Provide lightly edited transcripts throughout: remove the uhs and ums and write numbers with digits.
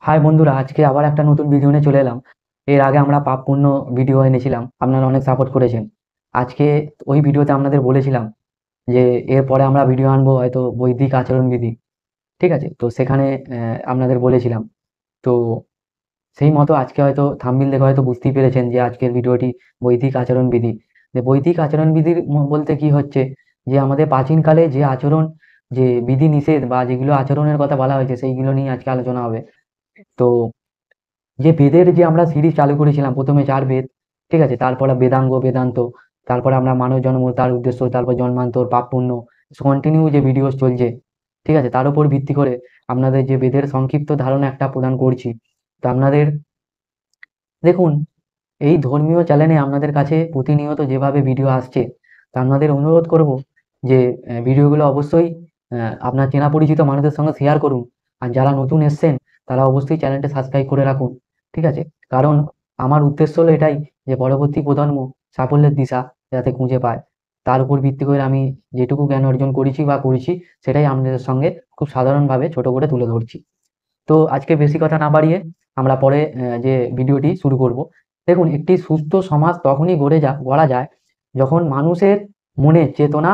High বন্ধুরা, আজকে আবার একটা নতুন ভিডিও নিয়ে চলে এলাম। এর আগে আমরা পাপপূর্ণ ভিডিও এনেছিলাম, আপনারা অনেক সাপোর্ট করেছেন। আজকে ওই ভিডিওতে আপনাদের বলেছিলাম যে এরপরে আমরা ভিডিও আনবো হয়তো বৈদিক আচরণবিধি। ঠিক আছে, তো সেখানে আপনাদের বলেছিলাম। তো সেই মতো আজকে হয়তো থাম্বনেল দেখে হয়তো বুঝতেই পেরেছেন যে আজকের ভিডিওটি বৈদিক আচরণবিধি। যে বৈদিক আচরণবিধির বলতে কি হচ্ছে, যে আমাদের প্রাচীনকালে যে আচরণ, যে বিধি নিষেধ বা যেগুলো আচরণের কথা বলা হয়েছে সেইগুলো নিয়ে আজকে আলোচনা হবে। তো যে বেদের যে আমরা সিরিজ চালু করেছিলাম, প্রথমে 4 বেদ, ঠিক আছে, তারপরে বেদাঙ্গ বেদান্ত, তারপরে আমরা মানব জন্ম তার উদ্দেশ্য, তারপর জন্মান্তর পাপ পুণ্য, কন্টিনিউ যে ভিডিও চলছে, ঠিক আছে, তার উপর ভিত্তি করে আপনাদের যে বেদের সংক্ষিপ্ত ধারণা একটা প্রদান করছি। তো আপনাদের দেখুন, এই ধর্মীয় চ্যানেলে আপনাদের কাছে প্রতিনিয়ত যেভাবে ভিডিও আসছে, তা আপনাদের অনুরোধ করব যে ভিডিওগুলো অবশ্যই আপনার চেনা পরিচিত মানুষদের সঙ্গে শেয়ার করুন। আর যারা নতুন এসছেন তারা অবশ্যই চ্যানেলটা সাবস্ক্রাইব করে রাখুন। ঠিক আছে, কারণ আমার উদ্দেশ্য হলো এটাই, যে পরবর্তী প্রজন্ম সাফল্যের দিশা যাতে খুঁজে পায়। তার উপর ভিত্তি করে আমি যেটুকু জ্ঞান অর্জন করেছি বা করেছি, সেটাই আপনাদের সঙ্গে খুব সাধারণভাবে ছোট করে তুলে ধরছি। তো আজকে বেশি কথা না বাড়িয়ে আমরা পরে যে ভিডিওটি শুরু করব। দেখুন, একটি সুস্থ সমাজ তখনই গড়া যায় যখন মানুষের মনে চেতনা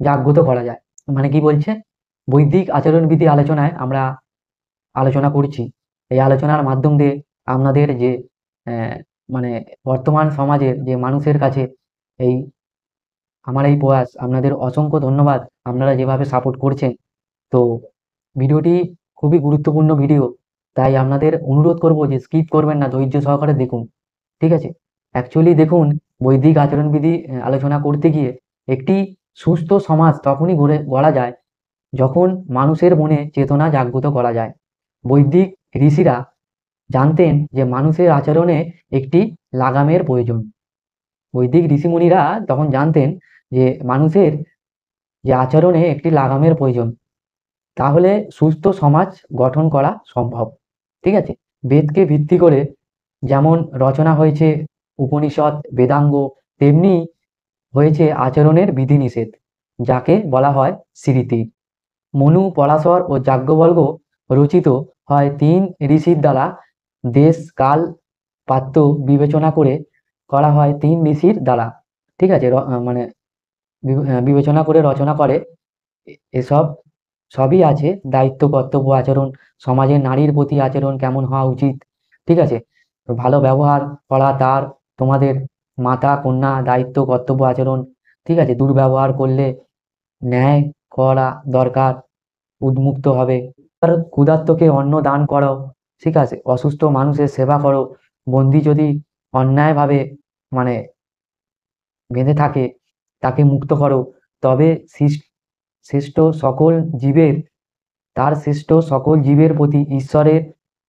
জাগ্রত করা যায়। মানে কি বলছে, বৈদিক আচরণবিধি আলোচনায় আমরা আলোচনা করছি। এই আলোচনার মাধ্যম দিয়ে আপনাদের যে আহ, মানে বর্তমান সমাজের যে মানুষের কাছে এই আমার এই প্রয়াস, আপনাদের অসংখ্য ধন্যবাদ। আপনারা যেভাবে সাপোর্ট করছেন, তো ভিডিওটি খুবই গুরুত্বপূর্ণ ভিডিও, তাই আপনাদের অনুরোধ করব যে স্কিপ করবেন না, ধৈর্য সহকারে দেখুন। ঠিক আছে, অ্যাকচুয়ালি দেখুন, বৈদিক আচরণবিধি আলোচনা করতে গিয়ে একটি সুস্থ সমাজ তখনই গড়া যায় যখন মানুষের মনে চেতনা জাগ্রত করা যায়। বৈদিক ঋষিরা জানতেন যে মানুষের আচরণে একটি লাগামের প্রয়োজন। বৈদিক ঋষিমুনিরা তখন জানতেন যে মানুষের যে আচরণে একটি লাগামের প্রয়োজন, তাহলে সুস্থ সমাজ গঠন করা সম্ভব। ঠিক আছে, বেদকে ভিত্তি করে যেমন রচনা হয়েছে উপনিষদ বেদাঙ্গ, তেমনি হয়েছে আচরণের বিধিনিষেধ, যাকে বলা হয় স্মৃতি। মনু পরাশর ও যাজ্ঞবল্ক্য রচিত হয় 3 ঋষির দ্বারা। দেশ কাল পাত্র বিবেচনা করে করা হয় 3 ঋষির দ্বারা। ঠিক আছে, মানে বিবেচনা করে রচনা করে। এসব সবই আছে, দায়িত্ব কর্তব্য আচরণ, সমাজে নারীর প্রতি আচরণ কেমন হওয়া উচিত। ঠিক আছে, তো ভালো ব্যবহার করা তার তোমাদের মাতা কন্যা দায়িত্ব কর্তব্য আচরণ। ঠিক আছে, দুর্ব্যবহার করলে ন্যায় করা দরকার, উন্মুক্ত হবে। আর ক্ষুধার্তকে অন্ন দান করো। ঠিক আছে, অসুস্থ মানুষের সেবা করো। বন্দি যদি অন্যায়ভাবে মানে বেঁধে থাকে, তাকে মুক্ত করো। তবে শ্রেষ্ঠ সকল জীবের শ্রেষ্ঠ সকল জীবের প্রতি ঈশ্বরের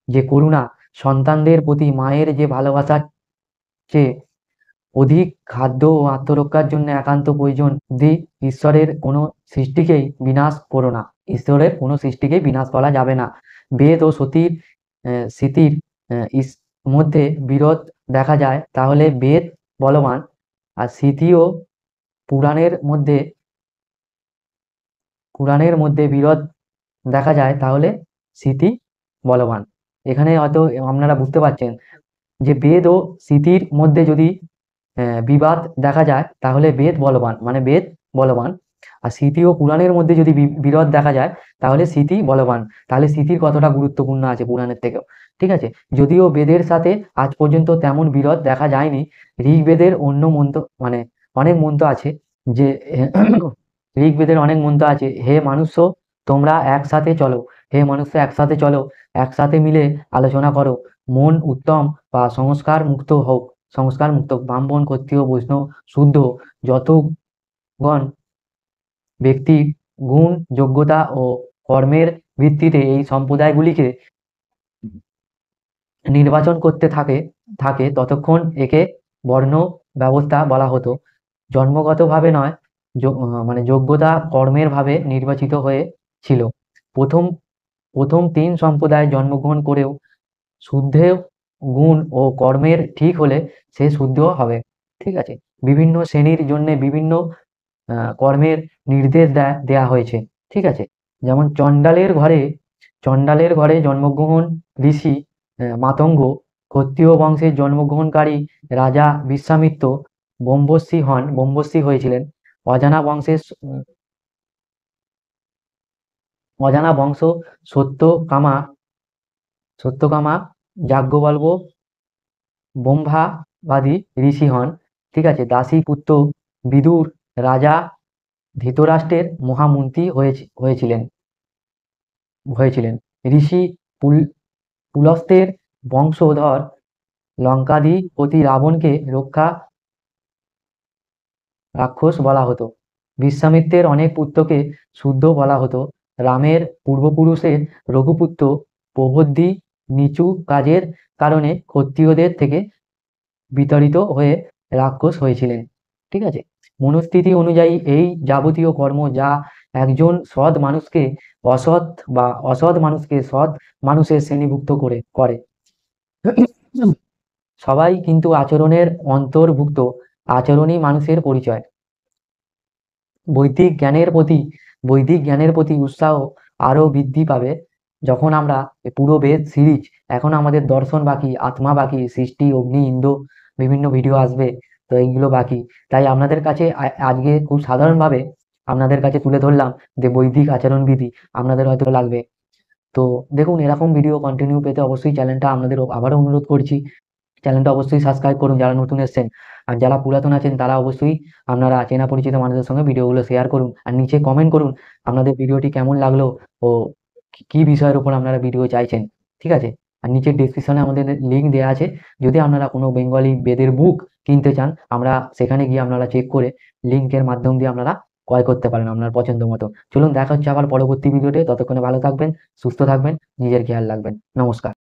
যে করুণা, সন্তানদের প্রতি মায়ের যে ভালোবাসার চেয়ে অধিক খাদ্য ও আত্মরক্ষার জন্য একান্ত প্রয়োজন। দি ঈশ্বরের কোনো সৃষ্টিকেই বিনাশ করো না। ঈশ্বরের কোনো সৃষ্টিকেই বিনাশ করা যাবে না। বেদ ও সতীর স্মৃতির মধ্যে বিরোধ দেখা যায়, তাহলে বেদ বলবান। আর স্মৃতি ও পুরাণের মধ্যে বিরোধ দেখা যায়, তাহলে স্মৃতি বলবান। এখানে হয়তো আপনারা বুঝতে পারছেন যে বেদ ও স্মৃতির মধ্যে যদি বিবাদ দেখা যায়, তাহলে বেদ বলবান, মানে বেদ বলবান। আর স্মৃতি ও পুরাণের মধ্যে যদি বিরোধ দেখা যায়, তাহলে স্মৃতি বলবান। তাহলে স্মৃতির কতটা গুরুত্বপূর্ণ আছে পুরাণের থেকেও। ঠিক আছে, যদিও বেদের সাথে আজ পর্যন্ত তেমন বিরোধ দেখা যায়নি। ঋগ্বেদের অন্য মন্ত্র, মানে অনেক মন্ত্র আছে, যে ঋগ্বেদের অনেক মন্ত্র আছে, হে মানুষ্য তোমরা একসাথে চলো, হে মানুষ্য একসাথে চলো, একসাথে মিলে আলোচনা করো, মন উত্তম বা সংস্কার মুক্ত হোক। সংস্কার মুক্ত ব্রাহ্মণ ক্ষত্রিয় বৈষ্ণব শুদ্ধ যতগণ ব্যক্তির গুণ যোগ্যতা ও কর্মের ভিত্তিতে এই সম্প্রদায়গুলিকে নির্বাচন করতে থাকে ততক্ষণ একে বর্ণ ব্যবস্থা বলা হতো। জন্মগতভাবে নয়, মানে যোগ্যতা কর্মের ভাবে নির্বাচিত হয়েছিল। প্রথম প্রথম 3 সম্প্রদায় জন্মগ্রহণ করেও শুদ্ধ গুণ ও কর্মের ঠিক হলে সে শুদ্ধ হবে। ঠিক আছে, বিভিন্ন শ্রেণীর জন্য বিভিন্ন কর্মের নির্দেশ দেয়া হয়েছে। ঠিক আছে, যেমন চণ্ডালের ঘরে চণ্ডালের ঘরে জন্মগ্রহণ ঋষি মাতঙ্গ, ক্ষত্রিয় বংশের জন্মগ্রহণকারী রাজা বিশ্বামিত্র ব্রহ্মর্ষি হয়েছিলেন। অজানা বংশের অজানা বংশ সত্যকামা সত্যকামা যাজ্ঞবল্ক্য ব্রহ্মাবাদী ঋষি হন। ঠিক আছে। দাসী পুত্র বিদুর রাজা ধৃতরাষ্ট্রের মহামন্ত্রী হয়েছিলেন হয়েছিলেন ঋষি পুলস্ত্যের বংশধর লঙ্কাধিপতি রাবণকে রাক্ষস বলা হতো। বিশ্বামিত্রের অনেক পুত্রকে শূদ্র বলা হতো। রামের পূর্বপুরুষের রঘুপুত্র প্রভৃতি নিচু কাজের কারণে ক্ষত্রিয়দের থেকে বিতাড়িত হয়ে রাক্ষস হয়েছিলেন। ঠিক আছে। মনুস্মৃতি অনুযায়ী এই যাবতীয় কর্ম যা একজন অসৎ মানুষকে সৎ মানুষের শ্রেণীভুক্ত করে। সবাই কিন্তু আচরণের অন্তর্ভুক্ত। আচরণই মানুষের পরিচয়। বৈদিক জ্ঞানের প্রতি উৎসাহ আরো বৃদ্ধি পাবে যখন আমরা পুরো বেদ সিরিজ, এখন আমাদের দর্শন বাকি, আত্মা বাকি, সৃষ্টি, অগ্নি, ইন্দ্র, বিভিন্ন ভিডিও আসবে। তো এইগুলো বাকি। তাই আপনাদের কাছে আজকে খুব সাধারণভাবে আপনাদের কাছে তুলে ধরলাম যে বৈদিক আচরণবিধি আপনাদের হয়তো লাগবে। তো দেখুন, এরকম ভিডিও কন্টিনিউ পেতে অবশ্যই চ্যানেলটা আপনাদের আবারও অনুরোধ করছি, চ্যানেলটা অবশ্যই সাবস্ক্রাইব করুন যারা নতুন এসেছেন। আর যারা পুরাতন আছেন তারা অবশ্যই আপনারা চেনা পরিচিত মানুষদের সঙ্গে ভিডিওগুলো শেয়ার করুন, আর নিচে কমেন্ট করুন আপনাদের ভিডিওটি কেমন লাগলো ও কি বিষয়ের উপর আপনারা ভিডিও চাইছেন। ঠিক আছে। আর নিচে ডেসক্রিপশনে আমাদের লিঙ্ক দেওয়া আছে, যদি আপনারা কোনো বেঙ্গলি বেদের বুক কিনতে চান, আমরা সেখানে গিয়ে আপনারা চেক করে লিঙ্কের মাধ্যম দিয়ে আপনারা ক্রয় করতে পারেন আপনার পছন্দ মতো। চলুন, দেখা হচ্ছে আবার পরবর্তী ভিডিওতে। ততক্ষণে ভালো থাকবেন, সুস্থ থাকবেন, নিজের খেয়াল রাখবেন। নমস্কার।